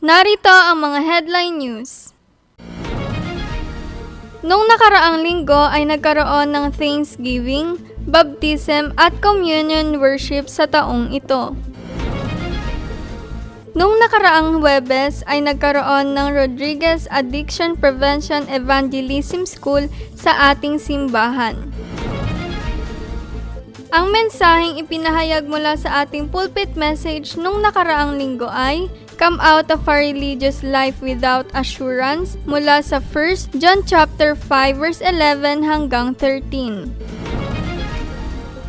Narito ang mga headline news. Noong nakaraang linggo ay nagkaroon ng Thanksgiving, baptism at communion worship sa taong ito. Noong nakaraang Huwebes ay nagkaroon ng Rodriguez Addiction Prevention Evangelism School sa ating simbahan. Ang mensaheng ipinahayag mula sa ating pulpit message nung nakaraang linggo ay Come out of a religious life without assurance mula sa 1 John chapter 5 verse 11 hanggang 13.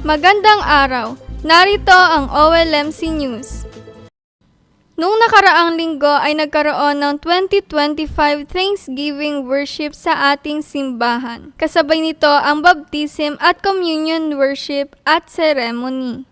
Magandang araw! Narito ang OLMC News. Noong nakaraang linggo ay nagkaroon ng 2025 Thanksgiving worship sa ating simbahan. Kasabay nito ang baptism at communion worship at ceremony.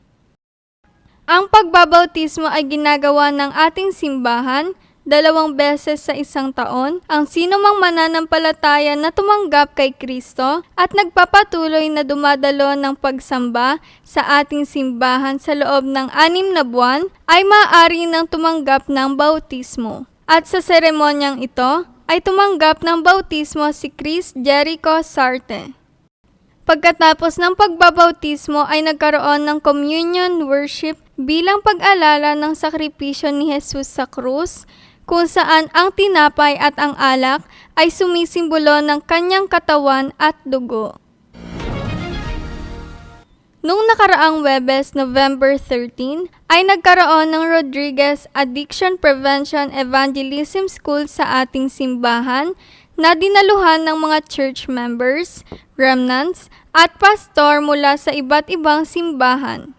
Ang pagbabautismo ay ginagawa ng ating simbahan 2 beses sa isang taon. Ang sino mang mananampalataya na tumanggap kay Kristo at nagpapatuloy na dumadalo ng pagsamba sa ating simbahan sa loob ng 6 na buwan ay maaari nang tumanggap ng bautismo. At sa seremonyang ito ay tumanggap ng bautismo si Chris Jericho Sarte. Pagkatapos ng pagbabautismo ay nagkaroon ng communion worship bilang pag-alala ng sakripisyo ni Jesus sa krus, kung saan ang tinapay at ang alak ay sumisimbolo ng kanyang katawan at dugo. Noong nakaraang Huwebes, November 13, ay nagkaroon ng Rodriguez Addiction Prevention Evangelism School sa ating simbahan na dinaluhan ng mga church members, remnants, at pastor mula sa iba't ibang simbahan.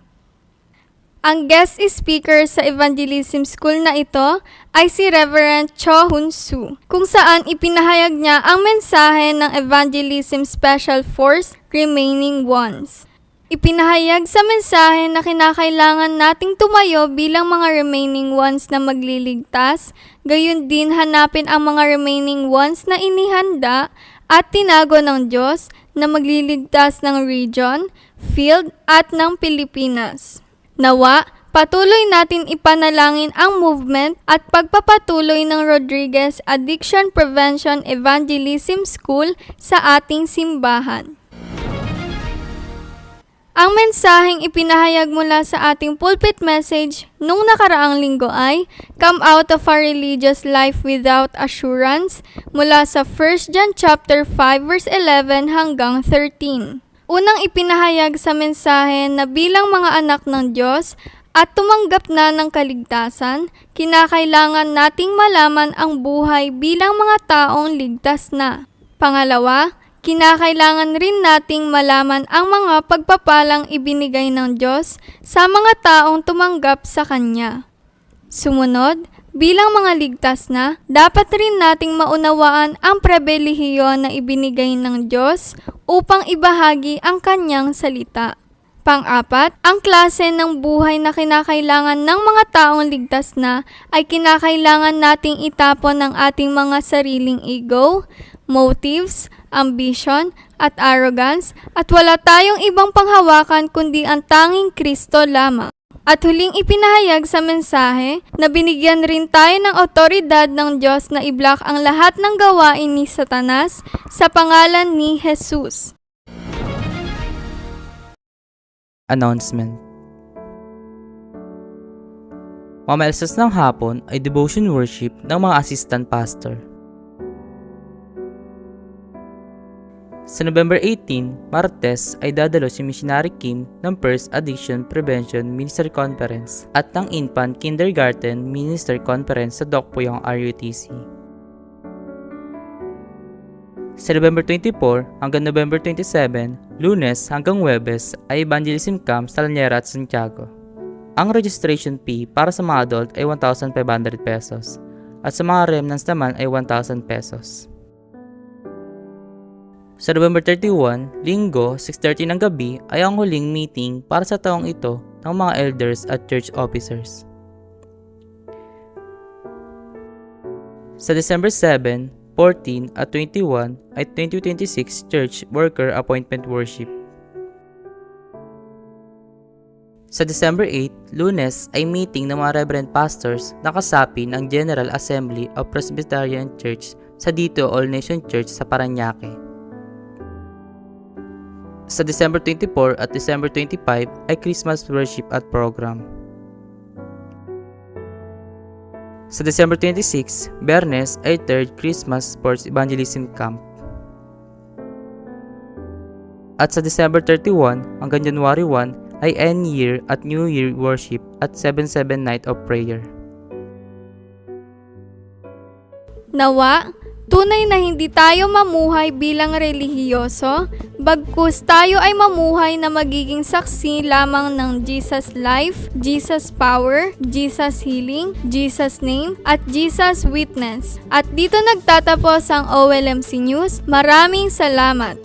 Ang guest speaker sa evangelism school na ito ay si Reverend Cho Hun Soo, kung saan ipinahayag niya ang mensahe ng Evangelism Special Force Remaining Ones. Ipinahayag sa mensahe na kinakailangan nating tumayo bilang mga remaining ones na magliligtas, gayon din hanapin ang mga remaining ones na inihanda at tinago ng Diyos na magliligtas ng region, field at ng Pilipinas. Nawa, patuloy natin ipanalangin ang movement at pagpapatuloy ng Rodriguez Addiction Prevention Evangelism School sa ating simbahan. Ang mensaheng ipinahayag mula sa ating pulpit message nung nakaraang linggo ay Come out of a religious life without assurance mula sa 1 John chapter 5 verse 11 hanggang 13. Unang ipinahayag sa mensahe na bilang mga anak ng Diyos at tumanggap na ng kaligtasan, kinakailangan nating malaman ang buhay bilang mga taong ligtas na. Pangalawa, kinakailangan rin nating malaman ang mga pagpapalang ibinigay ng Diyos sa mga taong tumanggap sa Kanya. Sumunod, bilang mga ligtas na, dapat rin nating maunawaan ang pribilehiyo na ibinigay ng Diyos upang ibahagi ang Kanyang salita. Pang-apat, ang klase ng buhay na kinakailangan ng mga taong ligtas na ay kinakailangan nating itapon ng ating mga sariling ego, motives, ambition, at arrogance, at wala tayong ibang panghawakan kundi ang tanging Kristo lamang. At huling ipinahayag sa mensahe na binigyan rin tayo ng otoridad ng Diyos na i-block ang lahat ng gawain ni Satanas sa pangalan ni Jesus. Announcement. Mamalasas ng hapon ay devotion worship ng mga assistant pastor. Sa November 18, Martes ay dadalo si Missionary Kim ng First Addiction Prevention Minister Conference at ng Infant Kindergarten Minister Conference sa Dokpuyong RUTC. Sa November 24 hanggang November 27, Lunes hanggang Huwebes ay Evangelism Camp sa Lanyera at Santiago. Ang registration fee para sa mga adult ay 1,500 pesos at sa mga remnants naman ay 1,000 pesos. Sa November 31, Linggo, 6:30 ng gabi ay ang huling meeting para sa taong ito ng mga elders at church officers. Sa December 7, 14 at 21 ay 2026 Church Worker Appointment Worship. Sa December 8, Lunes, ay meeting ng mga Reverend Pastors na kasapi ng General Assembly of Presbyterian Church sa Dito All Nation Church sa Parañaque. Sa December 24 at December 25 ay Christmas worship at program. Sa December 26, Biyernes ay 3rd Christmas Sports Evangelism Camp. At sa December 31 hanggang January 1 ay End Year at New Year worship at 7/7 Night of Prayer. Nawa, tunay na hindi tayo mamuhay bilang relihiyoso, bagkus tayo ay mamuhay na magiging saksi lamang ng Jesus life, Jesus power, Jesus healing, Jesus name, at Jesus witness. At dito nagtatapos ang OLMC News. Maraming salamat!